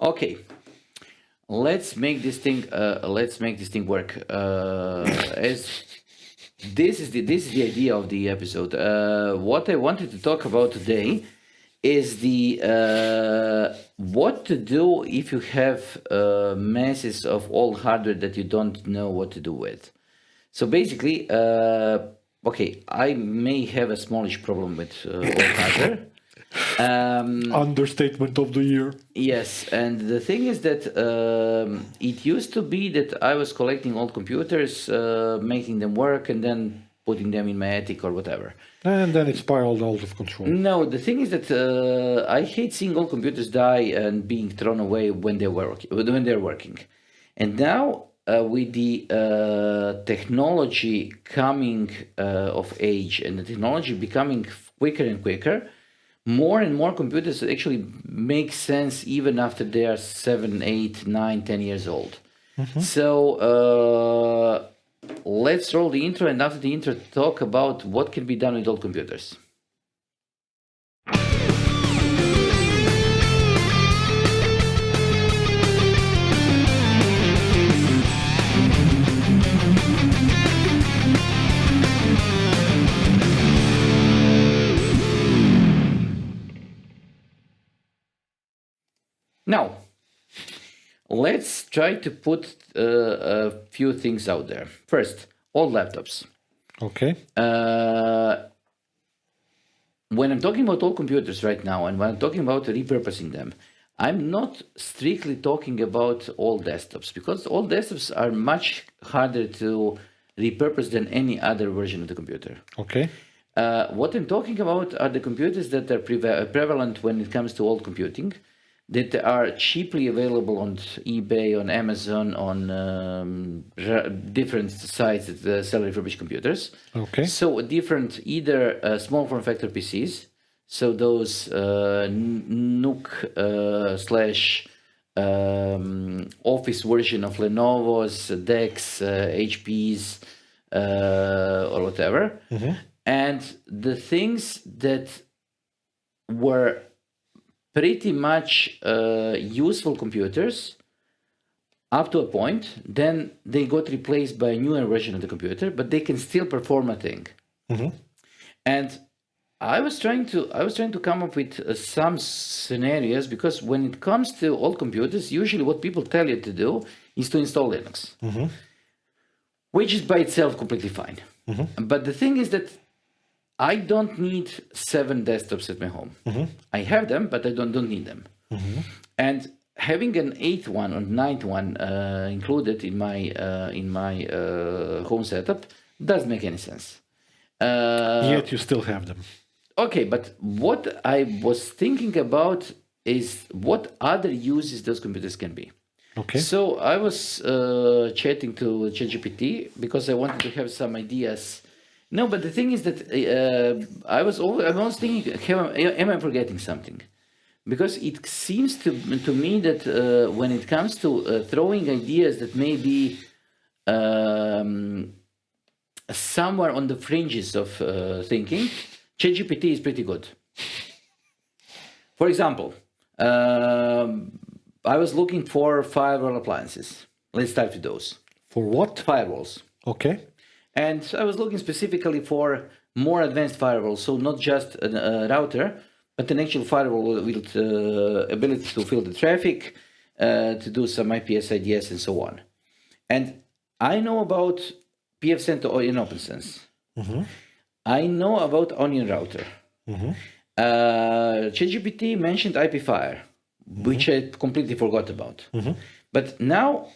Okay, let's make this thing. Let's make this thing work. As this is the idea of the episode. What I wanted to talk about today is the what to do if you have masses of old hardware that you don't know what to do with. So basically, okay, I may have a smallish problem with old hardware. Understatement of the year. Yes, and the thing is that it used to be that I was collecting old computers, making them work, and then putting them in my attic or whatever. And then it spiraled out of control. No, the thing is that I hate seeing old computers die and being thrown away when they're working. And now with the technology coming of age and the technology becoming quicker and quicker, more and more computers actually make sense even after they are 7, 8, 9, 10 years old. So let's roll the intro, and after the intro, talk about what can be done with old computers. Now, let's try to put a few things out there. First, old laptops. Okay. When I'm talking about old computers right now, and when I'm talking about repurposing them, I'm not strictly talking about old desktops, because old desktops are much harder to repurpose than any other version of the computer. Okay. What I'm talking about are the computers that are prevalent when it comes to old computing, that are cheaply available on eBay, on Amazon, on different sites that sell refurbished computers. Okay. So different, either small form factor PCs, so those Nook slash Office version of Lenovo's, DeX, HP's, or whatever. And the things that were pretty much useful computers up to a point, then they got replaced by a newer version of the computer, but they can still perform a thing. And I was trying to come up with some scenarios, because when it comes to old computers, usually what people tell you to do is to install Linux, which is by itself completely fine. But the thing is that I don't need 7 desktops at my home. I have them, but I don't need them. And having an 8th one or 9th one included in my home setup doesn't make any sense. Yet you still have them. Okay, but what I was thinking about is what other uses those computers can be. Okay. So I was chatting to ChatGPT because I wanted to have some ideas. No, but the thing is that I was thinking, am I forgetting something? Because it seems to me that when it comes to throwing ideas that may be somewhere on the fringes of thinking, ChatGPT is pretty good. For example, I was looking for firewall appliances. Let's start with those. For what? Firewalls. Okay. And I was looking specifically for more advanced firewalls, so not just a router, but an actual firewall with ability to filter traffic, to do some IPS, IDS, and so on. And I know about pfSense in OpenSense. I know about Onion Router. ChatGPT mentioned IPFire, which I completely forgot about. But now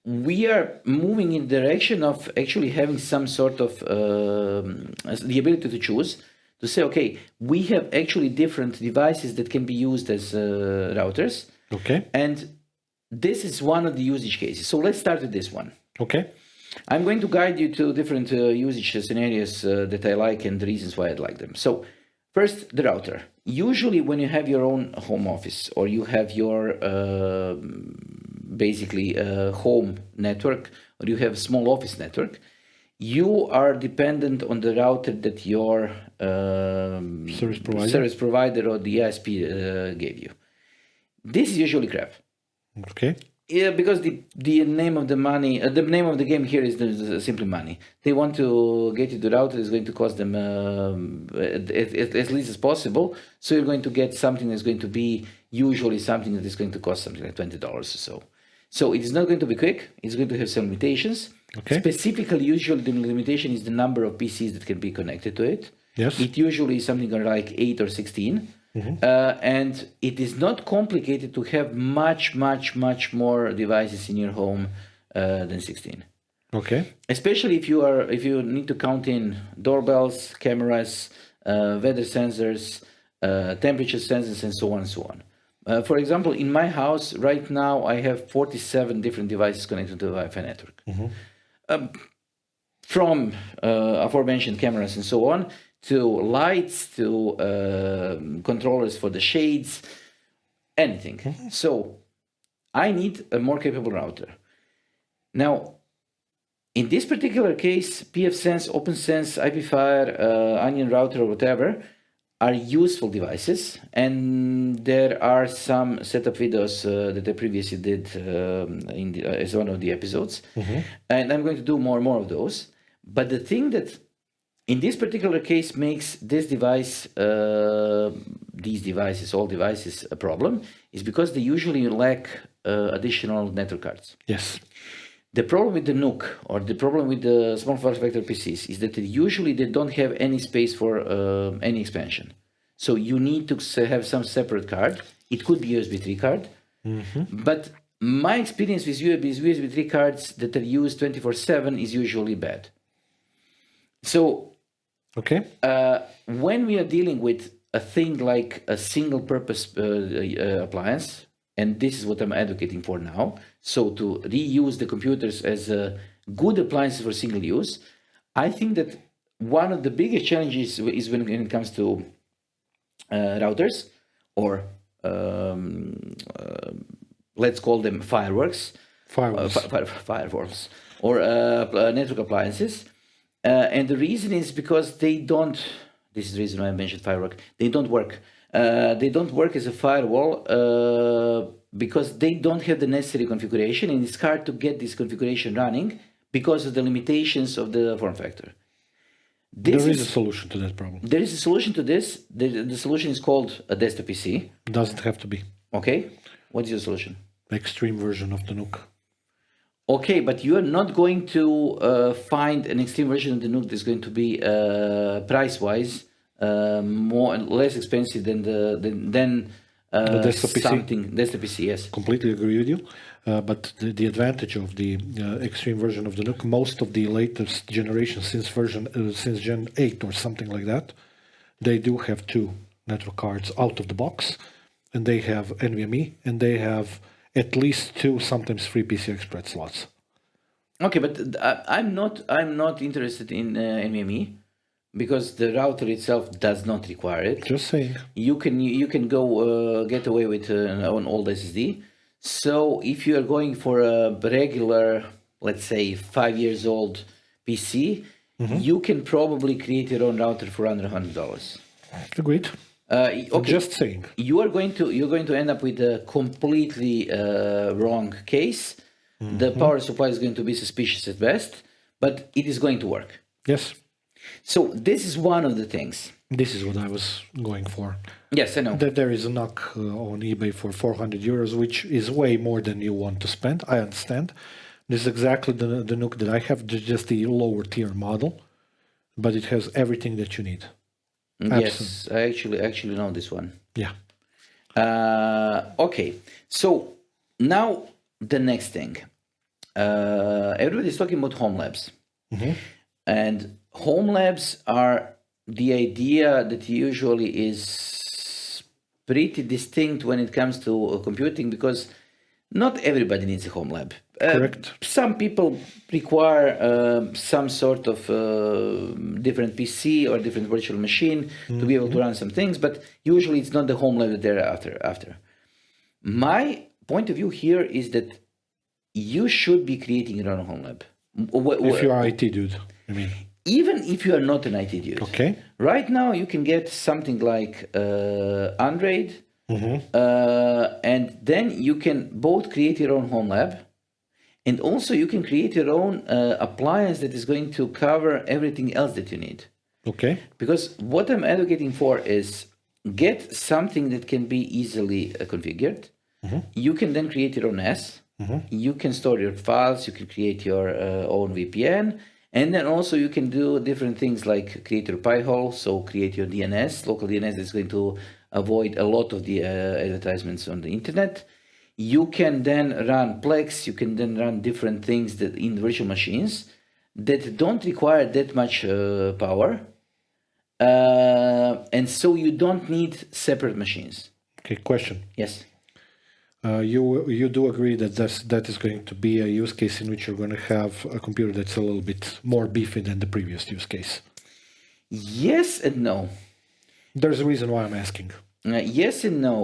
we are moving in the direction of actually having some sort of the ability to choose, to say, okay, we have actually different devices that can be used as routers. Okay. And this is one of the usage cases. So let's start with this one. Okay. I'm going to guide you to different usage scenarios that I like and the reasons why I like them. So first, the router. Usually when you have your own home office or you have your basically home network, or you have a small office network, you are dependent on the router that your service provider or the ISP gave you. This is usually crap. Okay. Yeah, because the name of the money, the name of the game here is simply money. They want to get you the router is going to cost them as least as possible. So you're going to get something that's going to be usually something that is going to cost something like $20 or so. So it is not going to be quick. It's going to have some limitations. Okay. Specifically, usually the limitation is the number of PCs that can be connected to it. Yes. It usually is something like 8 or 16. And it is not complicated to have much more devices in your home than 16. Okay. Especially if you need to count in doorbells, cameras, weather sensors, temperature sensors, and so on and so on. For example, in my house right now, I have 47 different devices connected to the Wi-Fi network. From aforementioned cameras and so on, to lights, to controllers for the shades, anything. So I need a more capable router. Now, in this particular case, pfSense, OpenSense, IPFire, Onion Router, or whatever, are useful devices. And there are some setup videos that I previously did as one of the episodes. And I'm going to do more and more of those. But the thing that in this particular case makes this device, these devices, all devices, a problem is because they usually lack additional network cards. Yes. The problem with the NUC or the problem with the small form factor PCs is that usually they don't have any space for any expansion. So you need to have some separate card. It could be USB 3 card. But my experience with USB 3 cards that are used 24/7 is usually bad. So okay. When we are dealing with a thing like a single purpose appliance, and this is what I'm advocating for now, so to reuse the computers as good appliances for single use, I think that one of the biggest challenges is when it comes to routers or let's call them fireworks or network appliances. And the reason is because they don't, this is the reason why I mentioned firework, they don't work. They don't work as a firewall because they don't have the necessary configuration, and it's hard to get this configuration running because of the limitations of the form factor. There is a solution to that problem. There is a solution to this. The solution is called a desktop PC. Doesn't have to be. Okay. What is your solution? Extreme version of the NUC. Okay, but you are not going to find an extreme version of the NUC that's going to be price-wise less expensive than the desktop PC. Desktop PC, yes. Completely agree with you. But the advantage of the extreme version of the NUC, most of the latest generation since Gen 8 or something like that, they do have 2 network cards out of the box, and they have NVMe, and they have at least 2, sometimes 3 PCI Express slots. Okay, but I'm not interested in NVMe because the router itself does not require it. Just saying. You can go get away with an old SSD. So if you are going for a regular, let's say 5 years old PC, you can probably create your own router for under $100. Agreed. Okay. Just saying. You're going to end up with a completely wrong case. The power supply is going to be suspicious at best, but it is going to work. Yes. So this is one of the things. This is what I was going for. Yes, I know. That there is a NUC on eBay for €400, which is way more than you want to spend. I understand. This is exactly the NUC that I have, just the lower tier model, but it has everything that you need. Yes, I actually know this one. Yeah. Okay, so now the next thing. Everybody's talking about home labs. And home labs are the idea that usually is pretty distinct when it comes to computing because not everybody needs a home lab. Correct. Some people require some sort of different PC or different virtual machine to be able to run some things, but usually it's not the home lab that they're after. My point of view here is that you should be creating your own home lab. If you are IT dude, I mean. Even if you are not an IT dude. Okay. Right now you can get something like Android And then you can both create your own home lab, and also you can create your own appliance that is going to cover everything else that you need. Okay. Because what I'm advocating for is get something that can be easily configured. You can then create your own NAS. You can store your files. You can create your own VPN. And then also you can do different things like create your Pi-hole, so create your DNS, local DNS that's going to avoid a lot of the advertisements on the internet. You can then run Plex. You can then run different things that in virtual machines that don't require that much power. And so you don't need separate machines. Okay, question. Yes. You do agree that that is going to be a use case in which you're going to have a computer that's a little bit more beefy than the previous use case? Yes and no. There's a reason why I'm asking. Yes and no.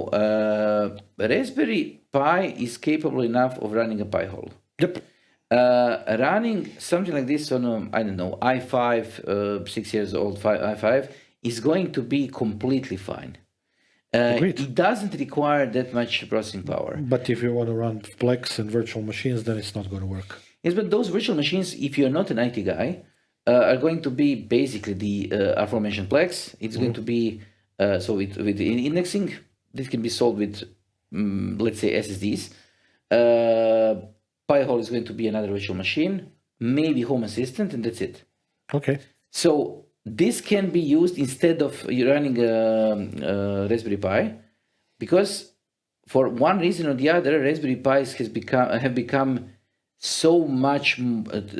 Raspberry Pi is capable enough of running a Pi-hole. Yep. Running something like this on a, I don't know, i5, 6 years old i5 is going to be completely fine. It doesn't require that much processing power. But if you want to run Plex and virtual machines, then it's not going to work. Yes, but those virtual machines, if you're not an IT guy, are going to be basically the aforementioned Plex. It's going to be, so with the indexing, this can be solved with, let's say, SSDs. Pi-hole is going to be another virtual machine, maybe Home Assistant, and that's it. Okay. So this can be used instead of you running a Raspberry Pi, because for one reason or the other, Raspberry Pis have become so much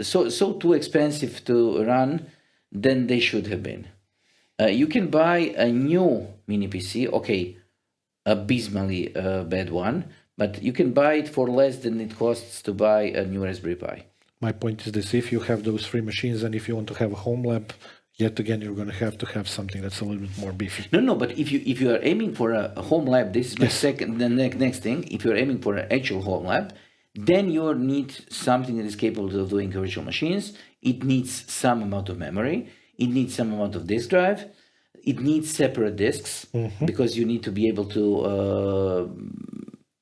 so too expensive to run than they should have been. You can buy a new mini PC, okay, abysmally bad one, but you can buy it for less than it costs to buy a new Raspberry Pi. My point is this: if you have those three machines, and if you want to have a home lab, yet again, you're going to have something that's a little bit more beefy. No, but if you are aiming for a home lab, this is my next thing. If you're aiming for an actual home lab, then you need something that is capable of doing virtual machines. It needs some amount of memory. It needs some amount of disk drive. It needs separate disks because you need to be able to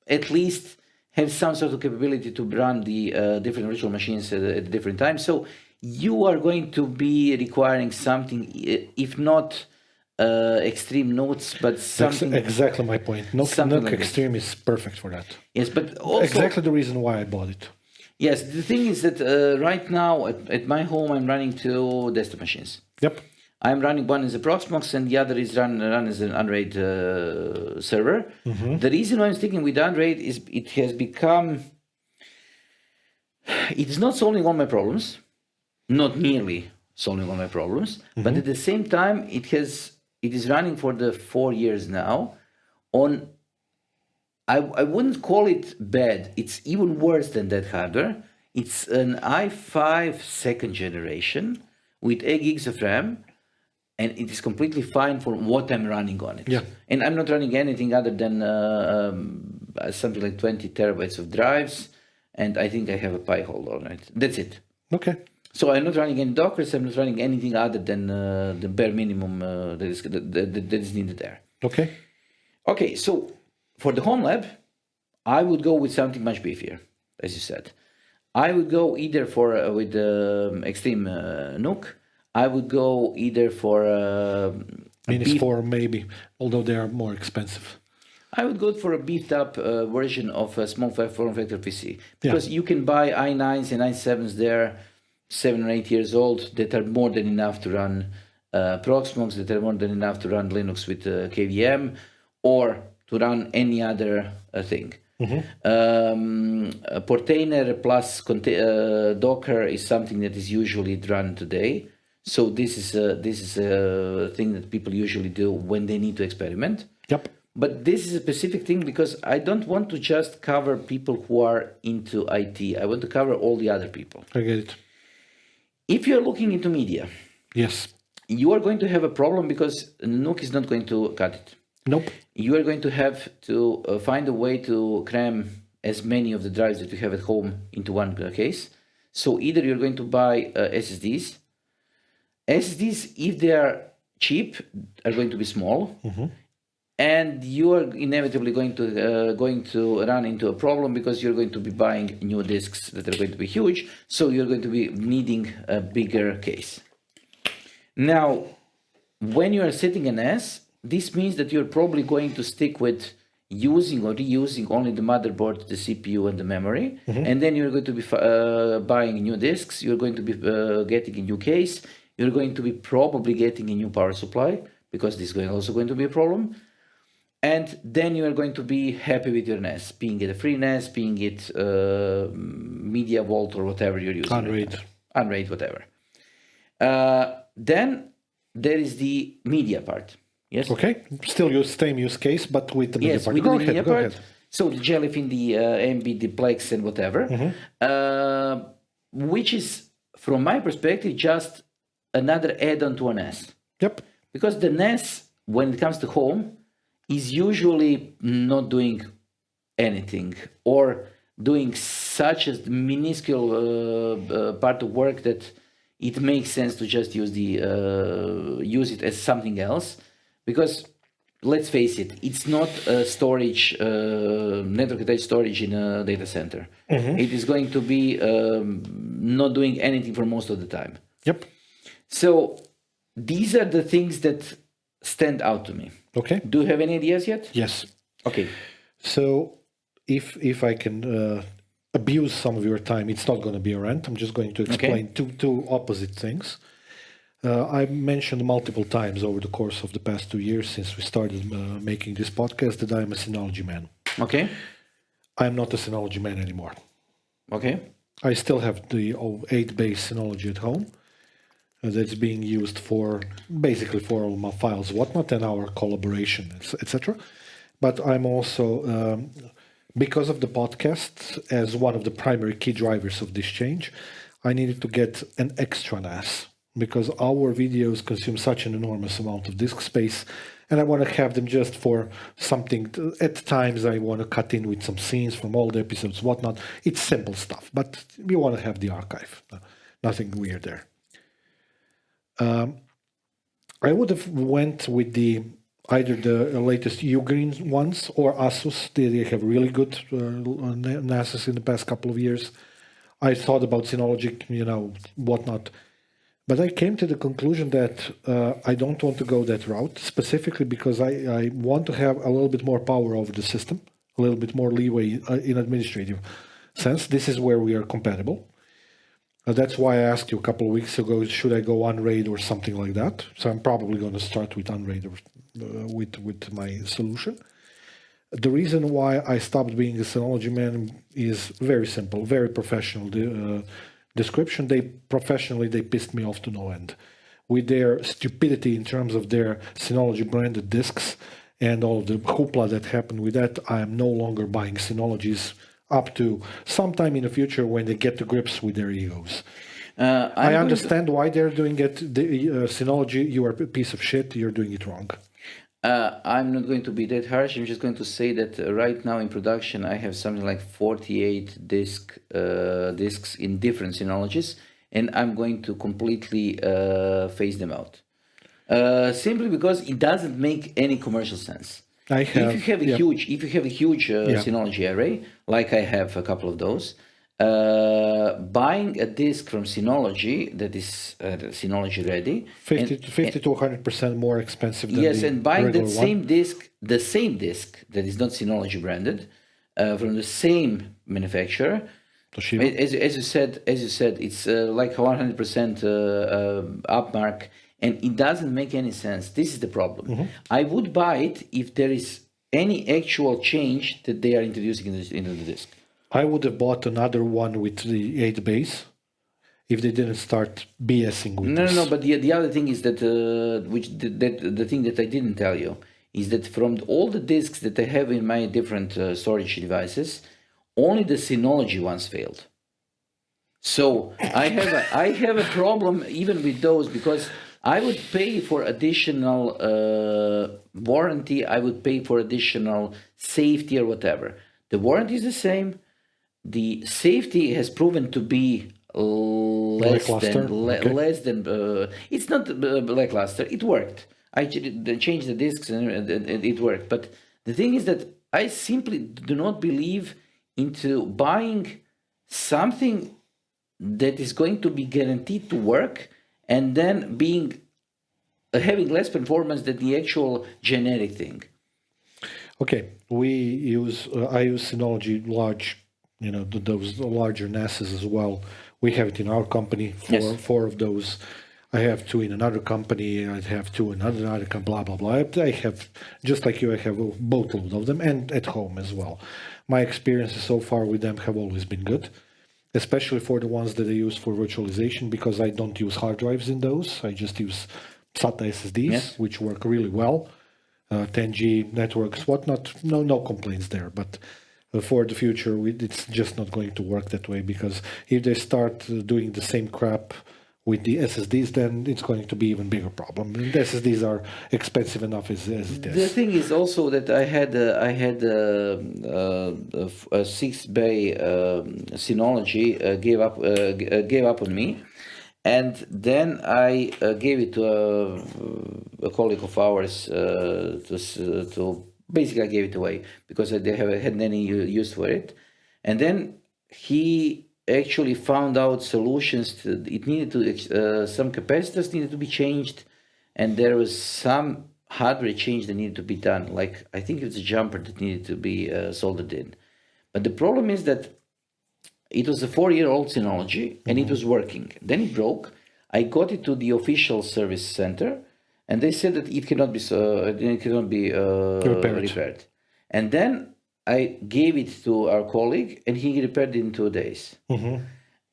at least have some sort of capability to run the different virtual machines at different times. So you are going to be requiring something, if not extreme notes, but something. That's exactly my point. Nook like Extreme is perfect for that. Yes, but also exactly the reason why I bought it. Yes, the thing is that right now at my home I'm running two desktop machines. Yep. I'm running one as a Proxmox and the other is run as an Unraid server. The reason why I'm sticking with Unraid is it has become. It is not solving all my problems. Not nearly solving all my problems, but at the same time, it is running for the 4 years now on, I wouldn't call it bad. It's even worse than that hardware. It's an i5 second generation with 8 gigs of RAM, and it is completely fine for what I'm running on it. Yeah. And I'm not running anything other than something like 20 terabytes of drives, and I think I have a Pi-hole on it. That's it. Okay. So I'm not running any Dockers. I'm not running anything other than the bare minimum that is needed there. Okay. Okay, so for the home lab, I would go with something much beefier, as you said. I would go either for with Extreme Nook. I would go either for Minis 4 maybe, although they are more expensive. I would go for a beefed up version of a small form factor PC because you can buy i9s and i7s there, 7 or 8 years old, that are more than enough to run Proxmox, that are more than enough to run Linux with KVM, or to run any other thing. Portainer plus Docker is something that is usually run today. So this is a thing that people usually do when they need to experiment. Yep. But this is a specific thing because I don't want to just cover people who are into IT. I want to cover all the other people. I get it. If you're looking into media, yes, you are going to have a problem because Nook is not going to cut it. Nope. You are going to have to find a way to cram as many of the drives that you have at home into one case. So either you're going to buy SSDs. SSDs, if they are cheap, are going to be small. and you are inevitably going to run into a problem because you're going to be buying new disks that are going to be huge. So you're going to be needing a bigger case. Now, when you are setting an S, this means that you're probably going to stick with using or reusing only the motherboard, the CPU, and the memory. And then you're going to be buying new disks. You're going to be getting a new case. You're going to be probably getting a new power supply, because this is also going to be a problem. And then you are going to be happy with your NAS, being it a free NAS, being it Media Vault or whatever you're using. Unraid, whatever. Then there is the media part. Yes. Okay. Still use same use case, but with the media part. With the media part. So the Jellyfin, the MB, the Plex, and whatever, which is, from my perspective, just another add-on to a NAS. Yep. Because the NAS, when it comes to home, is usually not doing anything or doing such a minuscule part of work that it makes sense to just use it as something else. Because let's face it, it's not a storage, network attached storage in a data center. It is going to be not doing anything for most of the time. Yep. So these are the things that stand out to me. Okay. Do you have any ideas yet? Yes. Okay. So if I can abuse some of your time, it's not going to be a rant. I'm just going to explain two opposite things. I mentioned multiple times over the course of the past 2 years since we started making this podcast that I'm a Synology man. Okay. I'm not a Synology man anymore. Okay. I still have the 8-base Synology at home that's being used for basically for all my files, whatnot, and our collaboration, etc. But I'm also, because of the podcast, as one of the primary key drivers of this change, I needed to get an extra NAS, because our videos consume such an enormous amount of disk space, and I want to have them just for something. At times, I want to cut in with some scenes from old episodes, whatnot. It's simple stuff, but we want to have the archive. Nothing weird there. I would have went with either the latest Ugreen ones or Asus. They have really good NASs in the past couple of years. I thought about Synology, whatnot. But I came to the conclusion that I don't want to go that route, specifically because I want to have a little bit more power over the system, a little bit more leeway in administrative sense. This is where we are compatible. That's why I asked you a couple of weeks ago, should I go Unraid or something like that? So I'm probably going to start with Unraid with my solution. The reason why I stopped being a Synology man is very simple, very professional description. They pissed me off to no end with their stupidity in terms of their Synology branded discs and all of the hoopla that happened with that. I am no longer buying Synologies up to sometime in the future when they get to grips with their egos. I understand why they're doing it. Synology, you are a piece of shit. You're doing it wrong. I'm not going to be that harsh. I'm just going to say that right now in production, I have something like 48 discs in different Synologies, and I'm going to completely phase them out. Simply because it doesn't make any commercial sense. If you have a huge Synology array, like I have a couple of those, buying a disk from Synology that is Synology ready, 50 to 100% more expensive than and buying that same disk, the same disk that is not Synology branded, from the same manufacturer. Toshiba. As you said, it's like a 100% upmark. And it doesn't make any sense. This is the problem. I would buy it if there is any actual change that they are introducing into the disk. I would have bought another one with the 8 base if they didn't start BSing with this. No. But the other thing is that, the thing that I didn't tell you is that from all the disks that I have in my different storage devices, only the Synology ones failed. So I have a problem even with those, because I would pay for additional warranty. I would pay for additional safety or whatever. The warranty is the same. The safety has proven to be less than. It's not lackluster. It worked. changed the discs and it worked. But the thing is that I simply do not believe into buying something that is going to be guaranteed to work and then having less performance than the actual generic thing. Okay, I use Synology large, those larger NASs as well. We have it in our company, four of those. I have two in another company. I have two in another company. Blah blah blah. I have, just like you, I have both of them, and at home as well. My experiences so far with them have always been good, especially for the ones that I use for virtualization, because I don't use hard drives in those. I just use SATA SSDs, which work really well. 10G networks, whatnot. No complaints there. But for the future, it's just not going to work that way, because if they start doing the same crap with the SSDs, then it's going to be even bigger problem. And the SSDs are expensive enough as it is. The thing is also that I had a 6-bay Synology gave up on me, and then I gave it to a colleague of ours to basically I gave it away because I haven't had any use for it, and then he actually found out solutions. It needed to some capacitors needed to be changed, and there was some hardware change that needed to be done. Like I think it was a jumper that needed to be soldered in. But the problem is that it was a 4-year-old Synology and it was working. Then it broke. I got it to the official service center, and they said that it cannot be repaired. And then I gave it to our colleague, and he repaired it in 2 days.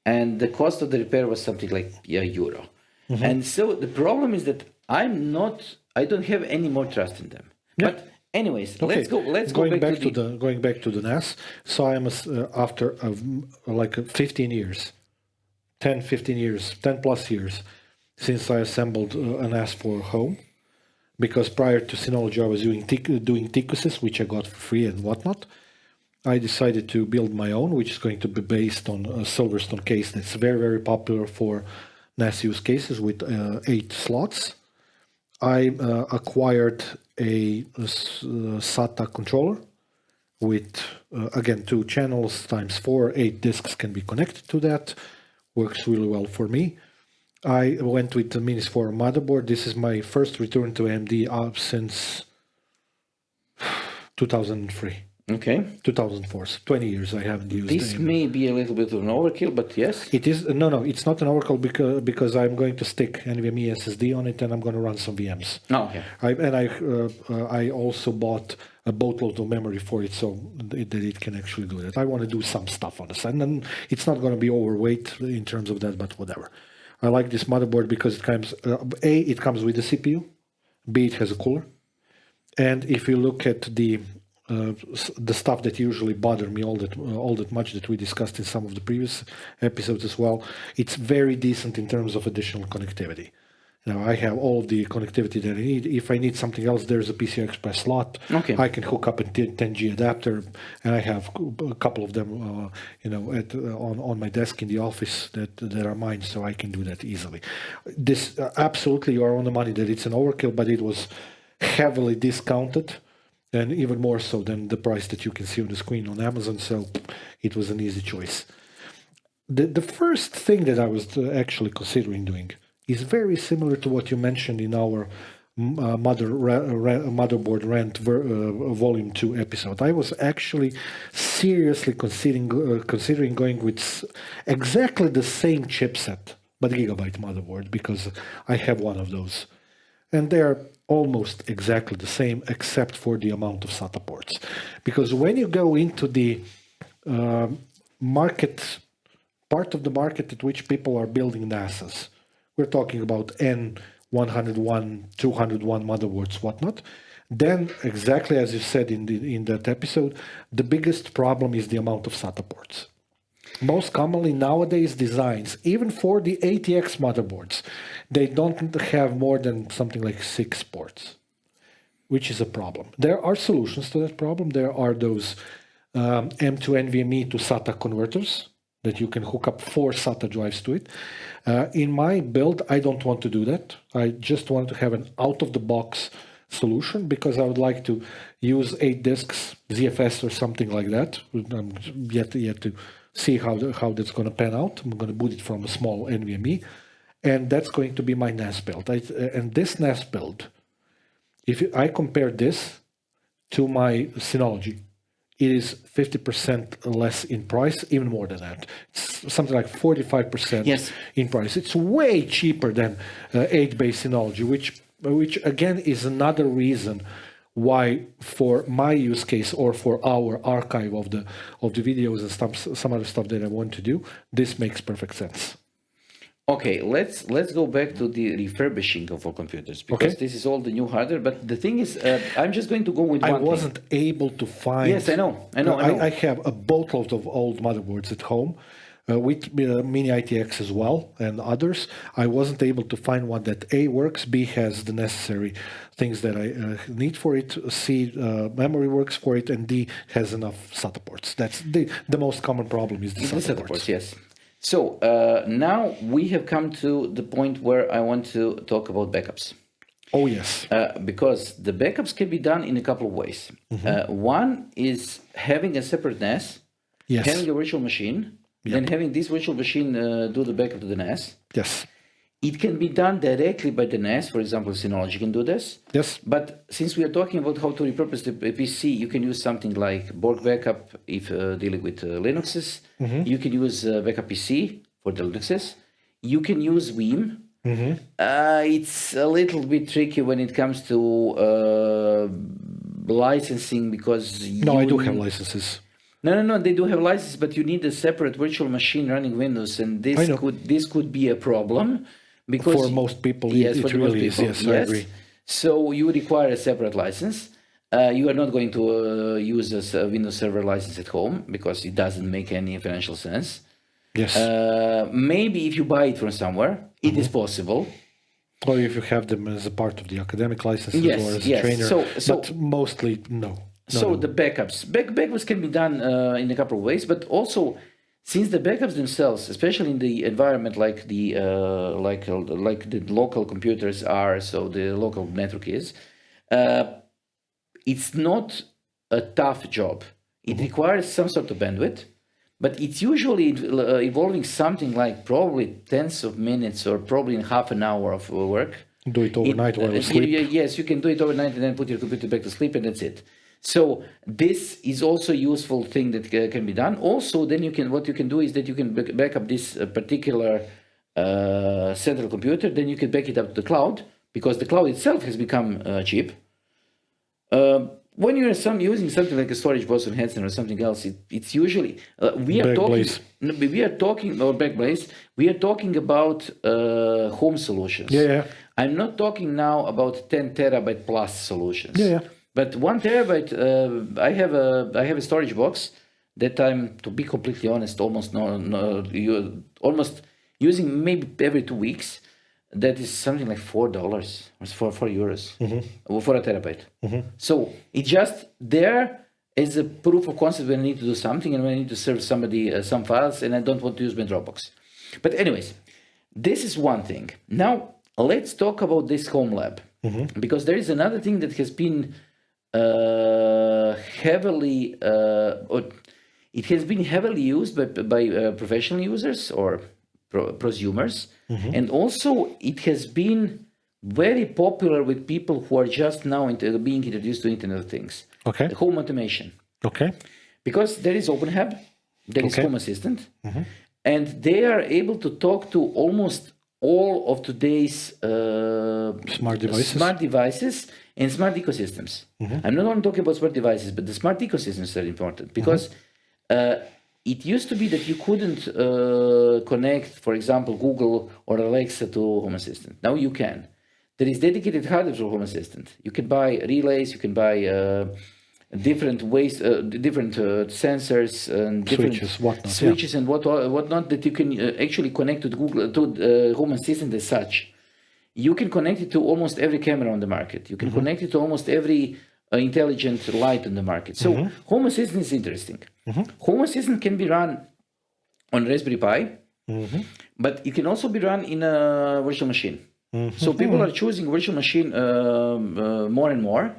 And the cost of the repair was something like €1. And so the problem is that I don't have any more trust in them. Yeah. But anyways, let's go back to the NAS. So I am after like 15 years, 10 plus years since I assembled a NAS for home. Because prior to Synology, I was doing TICUSes, which I got for free and whatnot. I decided to build my own, which is going to be based on a Silverstone case that's very, very popular for NAS use cases with 8 slots. I acquired a SATA controller with, again, 2 channels times 4, 8 disks can be connected to that. Works really well for me. I went with the Minis 4 motherboard. This is my first return to AMD since 2003. Okay. 2004. So 20 years I haven't used this. This may be a little bit of an overkill, but yes. It is. No, it's not an overkill because I'm going to stick NVMe SSD on it and I'm going to run some VMs. Oh, okay. I also bought a boatload of memory for it so that it can actually do that. I want to do some stuff on the side. And it's not going to be overweight in terms of that, but whatever. I like this motherboard because it comes, it comes with the CPU, B, it has a cooler. And if you look at the stuff that usually bother me all that much that we discussed in some of the previous episodes as well, it's very decent in terms of additional connectivity. Now I have all of the connectivity that I need. If I need something else, there's a PCI Express slot. Okay. I can hook up a 10G adapter, and I have a couple of them, on my desk in the office that are mine, so I can do that easily. This absolutely, you are on the money that it's an overkill, but it was heavily discounted, and even more so than the price that you can see on the screen on Amazon. So it was an easy choice. The first thing that I was actually considering doing is very similar to what you mentioned in our motherboard rant volume 2 episode. I was actually seriously considering going with exactly the same chipset, but Gigabyte motherboard, because I have one of those. And they're almost exactly the same, except for the amount of SATA ports. Because when you go into the part of the market at which people are building NASs, we're talking about N101, 201 motherboards, whatnot. Then, exactly as you said in that episode, the biggest problem is the amount of SATA ports. Most commonly nowadays designs, even for the ATX motherboards, they don't have more than something like 6 ports, which is a problem. There are solutions to that problem. There are those M2 NVMe to SATA converters, that you can hook up 4 SATA drives to it. In my build, I don't want to do that. I just want to have an out-of-the-box solution because I would like to use 8 disks, ZFS or something like that. I'm yet to see how that's going to pan out. I'm going to boot it from a small NVMe, and that's going to be my NAS build. And this NAS build, if I compare this to my Synology, it is 50% less in price, even more than that. It's something like 45% in price. It's way cheaper than 8-base Synology, which again is another reason why, for my use case or for our archive of the videos and some other stuff that I want to do, this makes perfect sense. Okay, let's go back to the refurbishing of our computers, because this is all the new hardware. But the thing is, I'm just going to go with one thing. I wasn't able to find... Yes, I know. I have a boatload of old motherboards at home, with Mini ITX as well and others. I wasn't able to find one that A, works, B, has the necessary things that I need for it, C, memory works for it, and D, has enough SATA ports. That's the most common problem is the SATA ports. Yes. So now we have come to the point where I want to talk about backups. Oh, yes. Because the backups can be done in a couple of ways. One is having a separate NAS, having a virtual machine, then having this virtual machine do the backup to the NAS. Yes. It can be done directly by the NAS. For example, Synology can do this. Yes. But since we are talking about how to repurpose the PC, you can use something like Borg Backup if dealing with Linuxes. You can use Backup PC for the Linuxes. You can use Veeam. It's a little bit tricky when it comes to licensing because... No, I do have licenses. No, they do have licenses, but you need a separate virtual machine running Windows, and this could be a problem. Because for most people, yes, it really is. Yes, I agree. So you require a separate license. You are not going to use a Windows Server license at home because it doesn't make any financial sense. Yes. Maybe if you buy it from somewhere, it is possible. Or if you have them as a part of the academic licenses or as a trainer. But mostly, no. The backups can be done in a couple of ways, but also, since the backups themselves, especially in the environment like the local computers are, so the local network is, it's not a tough job. It requires some sort of bandwidth, but it's usually involving something like probably tens of minutes or probably in half an hour of work. Do it overnight while you sleep. Yes, you can do it overnight and then put your computer back to sleep, and that's it. So this is also a useful thing that can be done. Also, then what you can do is that you can back up this particular central computer. Then you can back it up to the cloud, because the cloud itself has become cheap. When you're using something like a storage box on Hansen or something else, it's usually we are talking about Backblaze. We are talking about home solutions. Yeah. I'm not talking now about 10 terabyte plus solutions. Yeah. But 1 terabyte, I have a storage box that I'm, to be completely honest, almost using maybe every 2 weeks. That is something like $4 or €4 for a terabyte. So it's just there as a proof of concept when I need to do something and when I need to serve somebody some files and I don't want to use my Dropbox. But anyways, this is one thing. Now let's talk about this home lab, because there is another thing that has been heavily used by professional users or prosumers, and also it has been very popular with people who are just now being introduced to Internet of Things. Okay. Home automation. Okay. Because there is OpenHub, there is Home Assistant, and they are able to talk to almost all of today's smart devices and smart ecosystems. I'm not only talking about smart devices, but the smart ecosystems are important, because it used to be that you couldn't connect, for example, Google or Alexa to Home Assistant. Now you can. There is dedicated hardware for Home Assistant. You can buy relays, you can buy different ways, different sensors and different switches and whatnot that you can actually connect to Google, to Home Assistant as such. You can connect it to almost every camera on the market. You can connect it to almost every intelligent light on the market. So Home Assistant is interesting. Home Assistant can be run on Raspberry Pi, but it can also be run in a virtual machine. So people are choosing virtual machine more and more,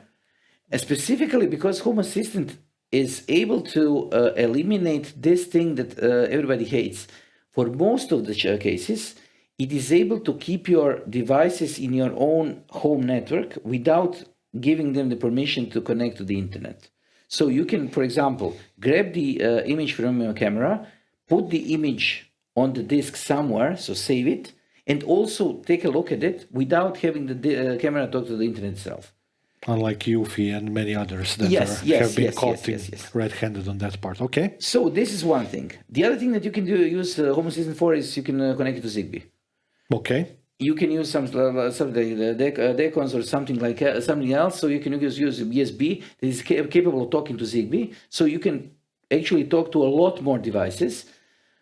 and specifically because Home Assistant is able to eliminate this thing that everybody hates. For most of the cases, it is able to keep your devices in your own home network without giving them the permission to connect to the internet. So you can, for example, grab the image from your camera, put the image on the disk somewhere, so save it, and also take a look at it without having the camera talk to the internet itself. Unlike Eufy and many others that have been caught red-handed on that part. Okay. So this is one thing. The other thing that you can use Home Assistant for is you can connect it to Zigbee. Okay. You can use something like Decons or something like something else. So you can use USB that is capable of talking to Zigbee. So you can actually talk to a lot more devices.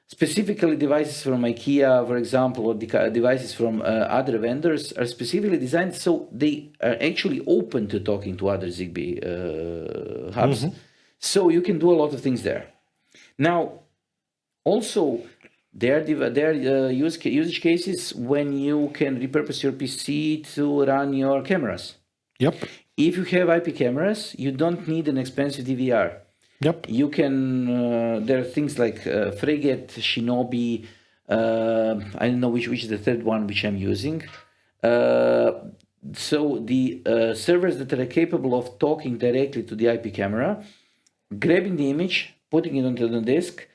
Specifically, devices from IKEA, for example, or devices from other vendors are specifically designed so they are actually open to talking to other Zigbee hubs. So you can do a lot of things there. Now, also, there are usage cases when you can repurpose your PC to run your cameras. Yep. If you have IP cameras, you don't need an expensive DVR. Yep. You can, there are things like Frigate, Shinobi, I don't know which is the third one which I'm using. So the servers that are capable of talking directly to the IP camera, grabbing the image, putting it onto the disk,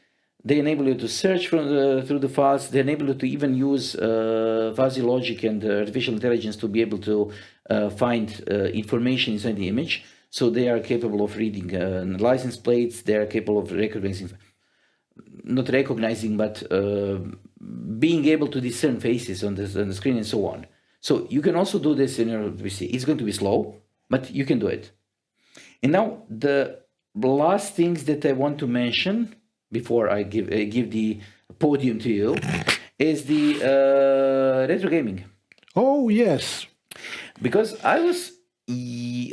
they enable you to search through the files, they enable you to even use fuzzy logic and artificial intelligence to be able to find information inside the image. So they are capable of reading license plates. They are capable of recognizing, not recognizing, but being able to discern faces on the screen and so on. So you can also do this in your PC. It's going to be slow, but you can do it. And now the last things that I want to mention before I give the podium to you is the retro gaming. Oh, yes. Because I was...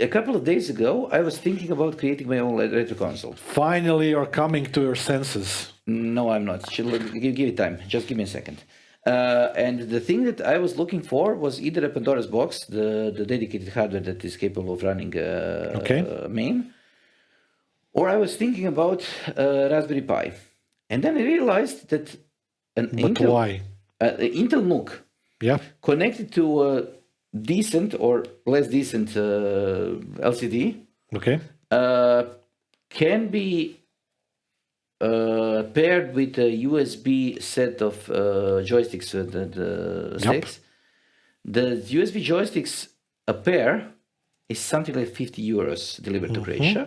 a couple of days ago, I was thinking about creating my own retro console. Finally, you're coming to your senses. No, I'm not. Give it time. Just give me a second. And the thing that I was looking for was either a Pandora's box, the dedicated hardware that is capable of running MAME, or I was thinking about Raspberry Pi. And then I realized that why? Intel NUC connected to decent or less decent LCD can be paired with a USB set of joysticks sticks. The USB joysticks, a pair, is something like 50 euros delivered to Croatia.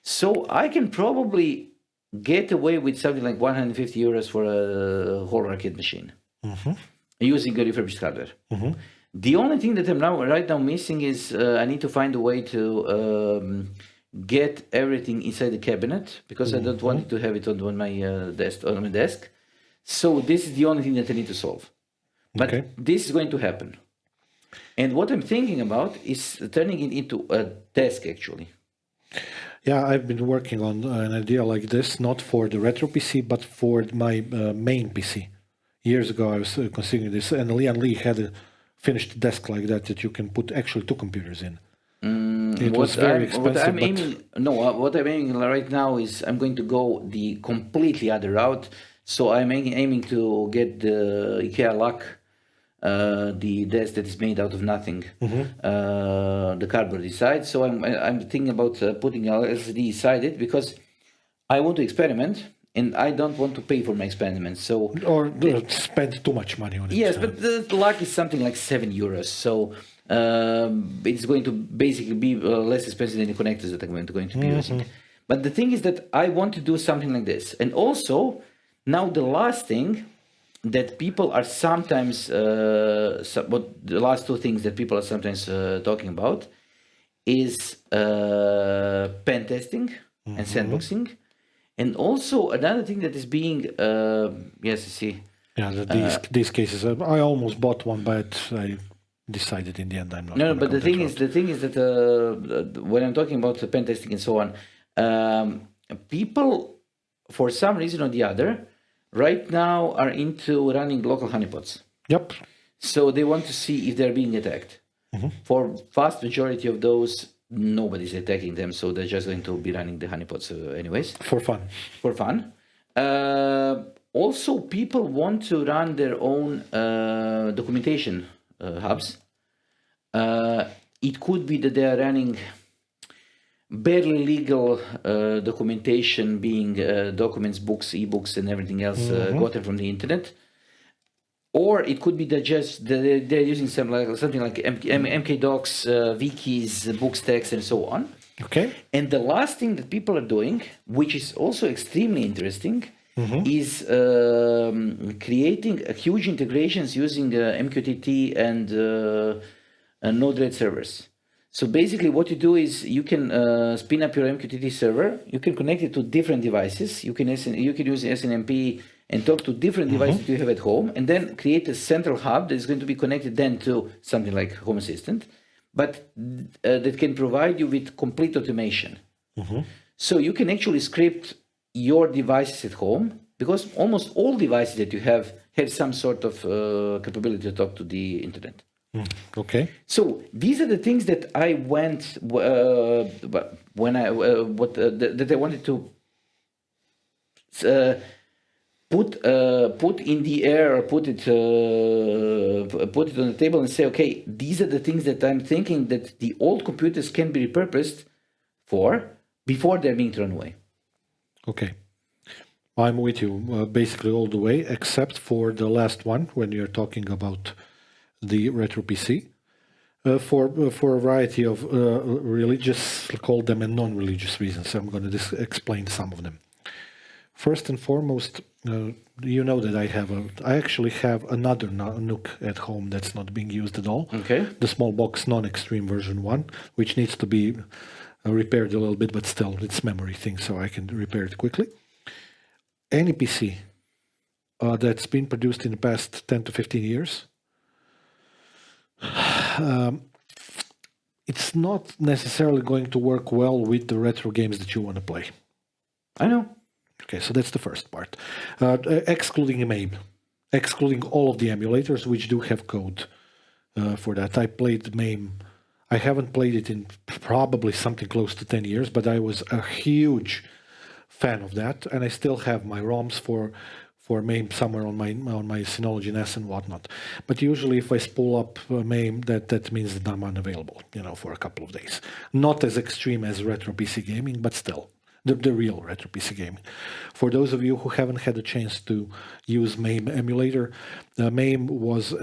So I can probably get away with something like 150 euros for a whole arcade machine using a refurbished hardware. The only thing that I'm right now missing is I need to find a way to get everything inside the cabinet because I don't want to have it on my desk. So this is the only thing that I need to solve. But this is going to happen. And what I'm thinking about is turning it into a desk, actually. Yeah, I've been working on an idea like this, not for the retro PC, but for my main PC. Years ago, I was considering this, and Lee had a finished desk like that you can put actually two computers in. It was very expensive. What I'm aiming right now is I'm going to go the completely other route. So I'm aiming to get the IKEA Luck, the desk that is made out of nothing, the cardboard inside. So I'm thinking about putting an LCD inside it because I want to experiment. And I don't want to pay for my experiments, or spend too much money on it. Yes, but the Luck is something like 7 euros, so it's going to basically be less expensive than the connectors that I'm going to be using. But the thing is that I want to do something like this, and also now the last thing that people are sometimes, the last two things that people are sometimes talking about is pen testing and sandboxing. And also another thing that is being, these cases. I almost bought one, but I decided in the end I'm not. No, but the thing is that when I'm talking about pen testing and so on, people, for some reason or the other, right now are into running local honeypots. Yep. So they want to see if they're being attacked. For vast majority of those, nobody's attacking them, so they're just going to be running the honeypots anyways. For fun. For fun. Also, people want to run their own documentation hubs. It could be that they are running barely legal documentation, being documents, books, ebooks, and everything else gotten from the internet. Or it could be that just they're using something like MK Docs, wikis, books, text, and so on. Okay. And the last thing that people are doing, which is also extremely interesting, is creating huge integrations using MQTT and Node-RED servers. So basically what you do is you can spin up your MQTT server, you can connect it to different devices, you can use SNMP and talk to different devices you have at home, and then create a central hub that is going to be connected then to something like Home Assistant, but that can provide you with complete automation. So you can actually script your devices at home, because almost all devices that you have some sort of capability to talk to the internet. Okay. So these are the things that I went when I that I wanted to put in the air, or put it on the table and say, okay, these are the things that I'm thinking that the old computers can be repurposed for before they're being thrown away. Okay. I'm with you basically all the way, except for the last one when you're talking about the retro PC. For a variety of religious, call them, and non-religious reasons. I'm going to explain some of them. First and foremost, you know that I actually have another NUC at home that's not being used at all. Okay. The small box non-extreme version 1, which needs to be repaired a little bit, but still it's memory thing, so I can repair it quickly. Any PC that's been produced in the past 10 to 15 years, it's not necessarily going to work well with the retro games that you want to play. I know. Okay, so that's the first part. Excluding MAME, excluding all of the emulators, which do have code for that. I played MAME. I haven't played it in probably something close to 10 years, but I was a huge fan of that, and I still have my ROMs for MAME somewhere on my Synology NAS and whatnot. But usually if I spool up MAME, that means that I'm unavailable, for a couple of days. Not as extreme as retro PC gaming, but still, the real retro PC gaming. For those of you who haven't had a chance to use MAME emulator, MAME was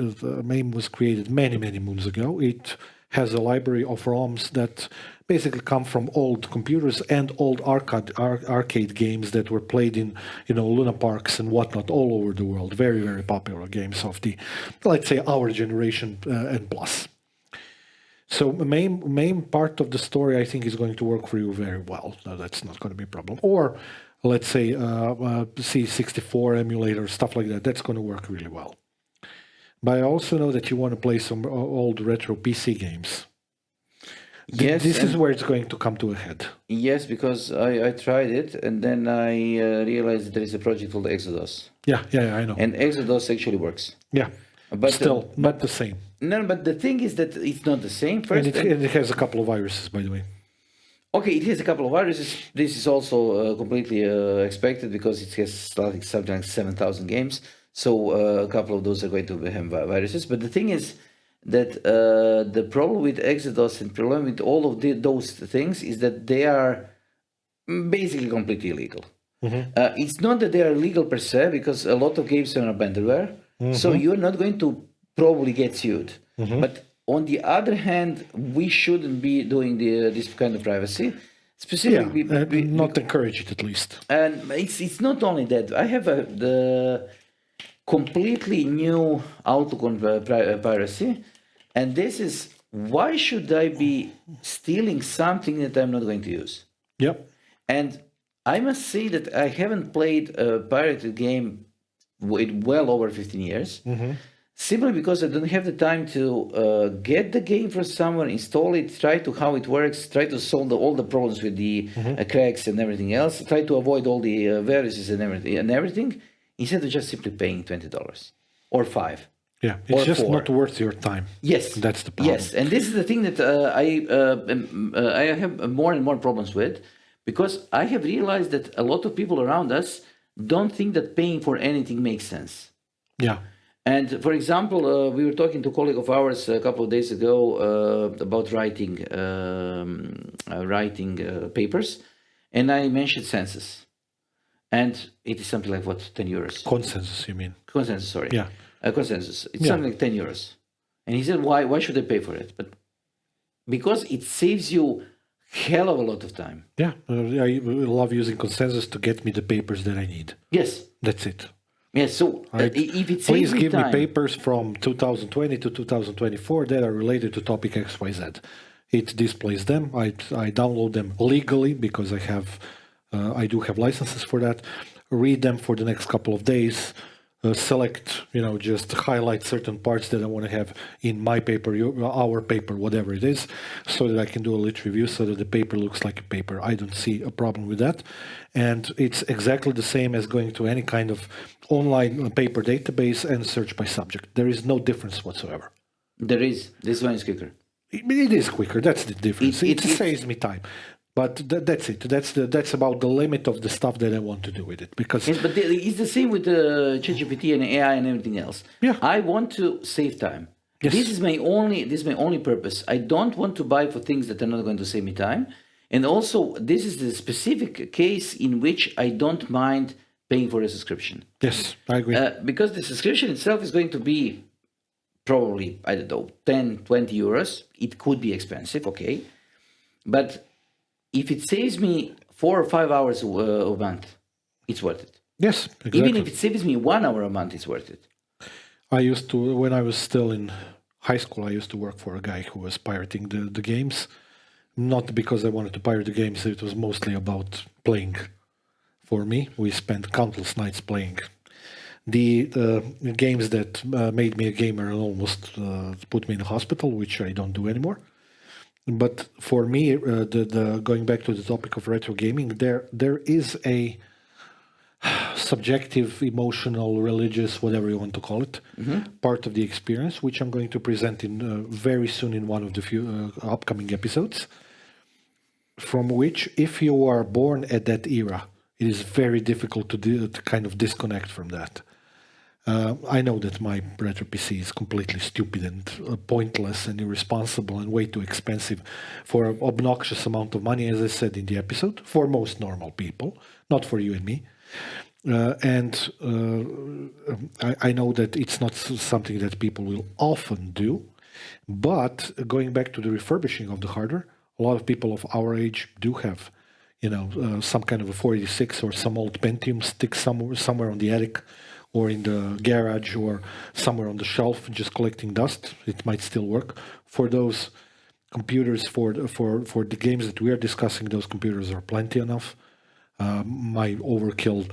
created many, many moons ago. It has a library of ROMs that basically come from old computers and old arcade games that were played in, Luna Parks and whatnot all over the world. Very, very popular games of the, let's say, our generation and plus. So main part of the story, I think, is going to work for you very well. No, that's not going to be a problem. Or let's say C64 emulator, stuff like that. That's going to work really well. But I also know that you want to play some old retro PC games. Yes, this is where it's going to come to a head. Yes, because I tried it, and then I realized that there is a project called Exodus. Yeah, I know. And Exodus actually works. Yeah, but still not the same. No, but the thing is that it's not the same. First, and it has a couple of viruses, by the way. Okay, it has a couple of viruses. This is also completely expected because it has something like 7,000 games. So a couple of those are going to have viruses. But the thing is that the problem with Exodus and problem with all of those things is that they are basically completely illegal. It's not that they are illegal per se, because a lot of games are on abandonware. So you're not going to probably get sued. But on the other hand, we shouldn't be doing this kind of privacy. Specifically, not encourage it at least. And it's not only that. I have the completely new outlook on piracy, and this is, why should I be stealing something that I'm not going to use? Yep. And I must say that I haven't played a pirated game with well over 15 years, simply because I don't have the time to get the game from somewhere, install it, try to how it works, try to solve all the problems with the cracks and everything else, try to avoid all the viruses and everything. instead of just simply paying $20 or $5. Yeah, it's or just 4. not worth your time. Yes, That's the problem. Yes, and this is the thing that I have more and more problems with, because I have realized that a lot of people around us don't think that paying for anything makes sense. Yeah. And for example, we were talking to a colleague of ours a couple of days ago about writing papers, and I mentioned census, and it is something like what, €10? Consensus, you mean? Consensus, sorry. Yeah. Consensus. It's something like €10. And he said, why should I pay for it? But because it saves you hell of a lot of time. Yeah, I love using consensus to get me the papers that I need. Yes. That's it. Yes. So Right. if it saves Please me give time, me papers from 2020 to 2024 that are related to topic XYZ. It displays them. I download them legally because I do have licenses for that. Read them for the next couple of days. Select, just highlight certain parts that I want to have in my paper, our paper, whatever it is, so that I can do a lit review so that the paper looks like a paper. I don't see a problem with that. And it's exactly the same as going to any kind of online paper database and search by subject. There is no difference whatsoever. there is. This one is quicker. It is quicker. That's the difference. It saves me time. But that's it. That's about the limit of the stuff that I want to do with it. Because Yes, but it's the same with ChatGPT and AI and everything else. Yeah. I want to save time. Yes. This is my only purpose. I don't want to buy for things that are not going to save me time. And also, this is the specific case in which I don't mind paying for a subscription. yes, I agree. Because the subscription itself is going to be probably, I don't know, 10, 20 euros. It could be expensive, okay. But if it saves me 4 or 5 hours a month, it's worth it. Yes, exactly. Even if it saves me 1 hour a month, it's worth it. I used to, when I was still in high school, I used to work for a guy who was pirating the games. Not because I wanted to pirate the games, it was mostly about playing for me. We spent countless nights playing. The games that made me a gamer and almost put me in a hospital, which I don't do anymore. But for me, going back to the topic of retro gaming, there is a subjective, emotional, religious, whatever you want to call it, part of the experience, which I'm going to present in very soon in one of the few upcoming episodes, from which, if you are born at that era, it is very difficult to kind of disconnect from that. I know that my retro PC is completely stupid and pointless and irresponsible and way too expensive for an obnoxious amount of money, as I said in the episode, for most normal people, not for you and me. I know that it's not something that people will often do, but going back to the refurbishing of the hardware, a lot of people of our age do have, some kind of a 486 or some old Pentium stick somewhere on the attic or in the garage or somewhere on the shelf, just collecting dust. It might still work. For those computers, for the games that we are discussing, those computers are plenty enough. My overkill,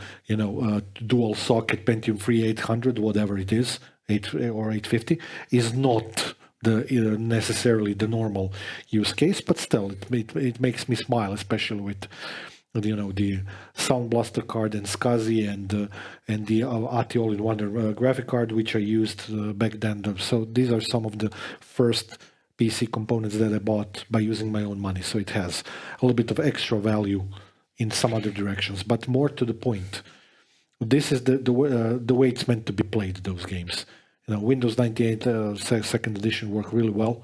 dual socket Pentium 3 800, whatever it is, 8 or 850, is not necessarily the normal use case, but still, it makes me smile, especially with the Sound Blaster card and SCSI and the ATI All-in-One graphic card, which I used back then. So these are some of the first PC components that I bought by using my own money. So it has a little bit of extra value in some other directions, but more to the point. This is the way it's meant to be played, those games. Windows 98 second edition worked really well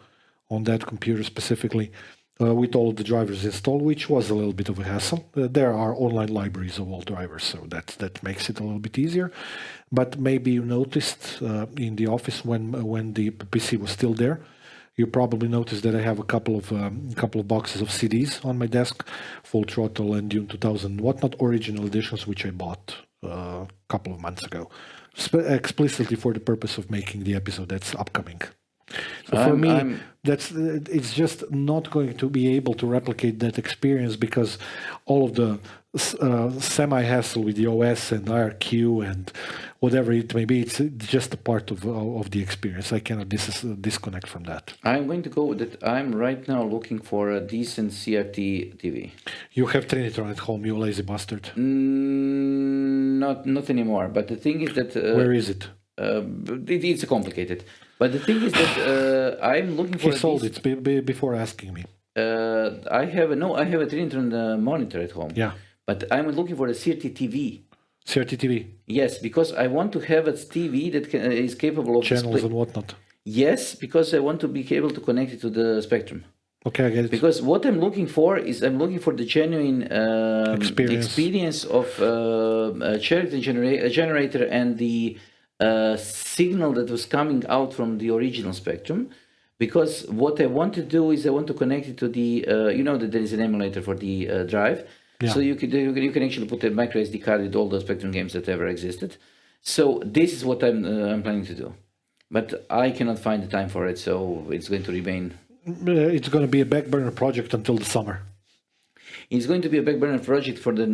on that computer specifically, with all the drivers installed, which was a little bit of a hassle. There are online libraries of all drivers, so that makes it a little bit easier. But maybe you noticed in the office when the PC was still there, you probably noticed that I have a couple of boxes of CDs on my desk, Full Throttle and Dune 2000 whatnot, original editions, which I bought a couple of months ago, explicitly for the purpose of making the episode that's upcoming. So for me, I'm it's just not going to be able to replicate that experience because all of the semi-hassle with the OS and IRQ and whatever it may be, it's just a part of the experience. I cannot disconnect from that. I'm going to go with that. I'm right now looking for a decent CRT TV. You have Trinitron at home, you lazy bastard. Not anymore. But the thing is that Where is it? it's complicated. But the thing is that I'm looking for. He sold it before asking me. I have a Trinitron monitor at home. Yeah. But I'm looking for a CRT TV. CRT TV. Yes, because I want to have a TV that is capable of channels and whatnot. Yes, because I want to be able to connect it to the spectrum. Okay, I get it. Because what I'm looking for is the genuine experience of a generator and the signal that was coming out from the original spectrum. Because what I want to do is I want to connect it to the, that there is an emulator for the drive. Yeah. So you can actually put a micro SD card with all the Spectrum games that ever existed. So this is what I'm planning to do. But I cannot find the time for it, so it's going to remain. It's going to be a back burner project until the summer. It's going to be a back burner project for the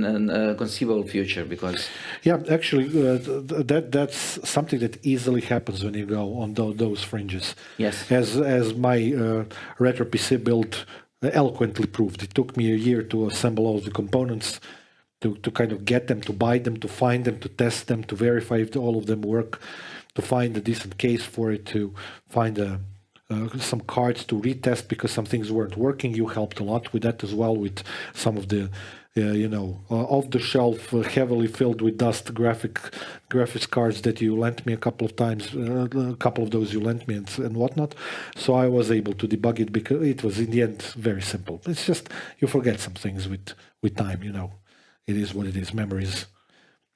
conceivable future because. Yeah, actually, that's something that easily happens when you go on those fringes. Yes. As my retro PC build eloquently proved, it took me a year to assemble all the components, to kind of get them, to buy them, to find them, to test them, to verify if all of them work, to find a decent case for it, to find some cards to retest because some things weren't working. You helped a lot with that as well, with some of the off-the-shelf, heavily filled with dust graphics cards that you lent me a couple of times, a couple of those you lent me and whatnot. So I was able to debug it because it was in the end very simple. It's just you forget some things with time. It is what it is. Memories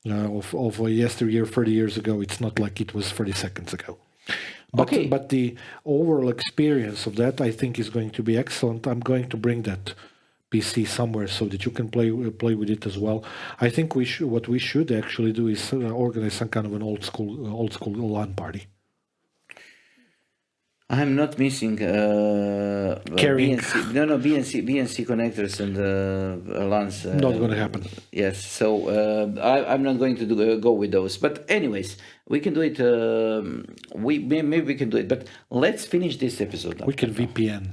of yesteryear, 30 years ago. It's not like it was 30 seconds ago. But the overall experience of that, I think, is going to be excellent. I'm going to bring that PC somewhere so that you can play with it as well. I think what we should actually do is organize some kind of an old school LAN party. I'm not missing Carrying. BNC connectors and LANs. Not going to happen. Yes, so I'm not going to go with those. But anyways, we can do it. Maybe we can do it. But let's finish this episode. We can VPN.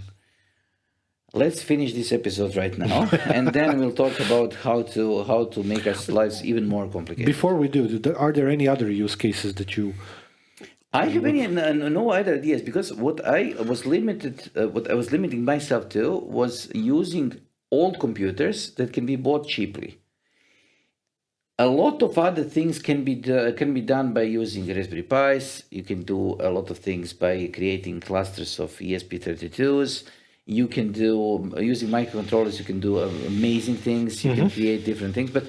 Let's finish this episode right now, and then we'll talk about how to make our lives even more complicated. Before we do, are there any other use cases that you? I have no other ideas because what I was limiting myself to was using old computers that can be bought cheaply. A lot of other things can be done by using Raspberry Pis. You can do a lot of things by creating clusters of ESP32s. You can do, using microcontrollers, you can do amazing things. You can create different things. But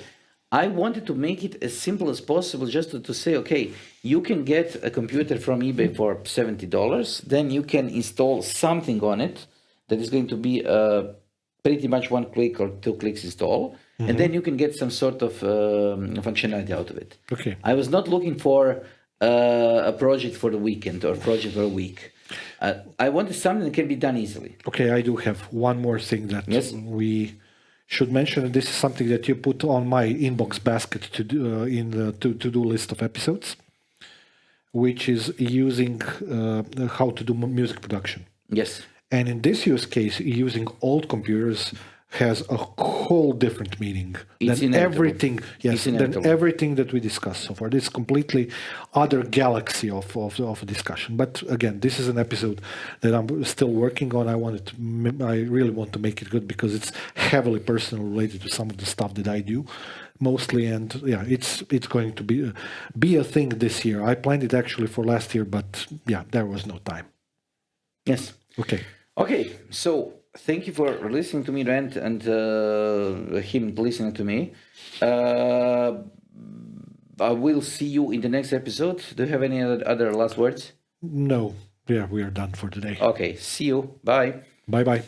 I wanted to make it as simple as possible just to say, okay, you can get a computer from eBay for $70. Then you can install something on it that is going to be pretty much 1 click or 2 clicks install. And then you can get some sort of functionality out of it. Okay. I was not looking for a project for the weekend or a project for a week. I wanted something that can be done easily. Okay, I do have one more thing that we should mention, and this is something that you put on my inbox basket to do in the to-do list of episodes, which is using how to do music production. Yes. And in this use case, using old computers has a whole different meaning than everything. Yes, than everything that we discussed so far. This is completely other galaxy of a discussion. But again, this is an episode that I'm still working on. I really want to make it good because it's heavily personal related to some of the stuff that I do mostly, and yeah, it's going to be a thing this year. I planned it actually for last year, but yeah, there was no time. Yes. Okay, so thank you for listening to me rant and him listening to me. I will see you in the next episode. Do you have any other last words? No. Yeah, we are done for today. Okay, see you. Bye. Bye-bye.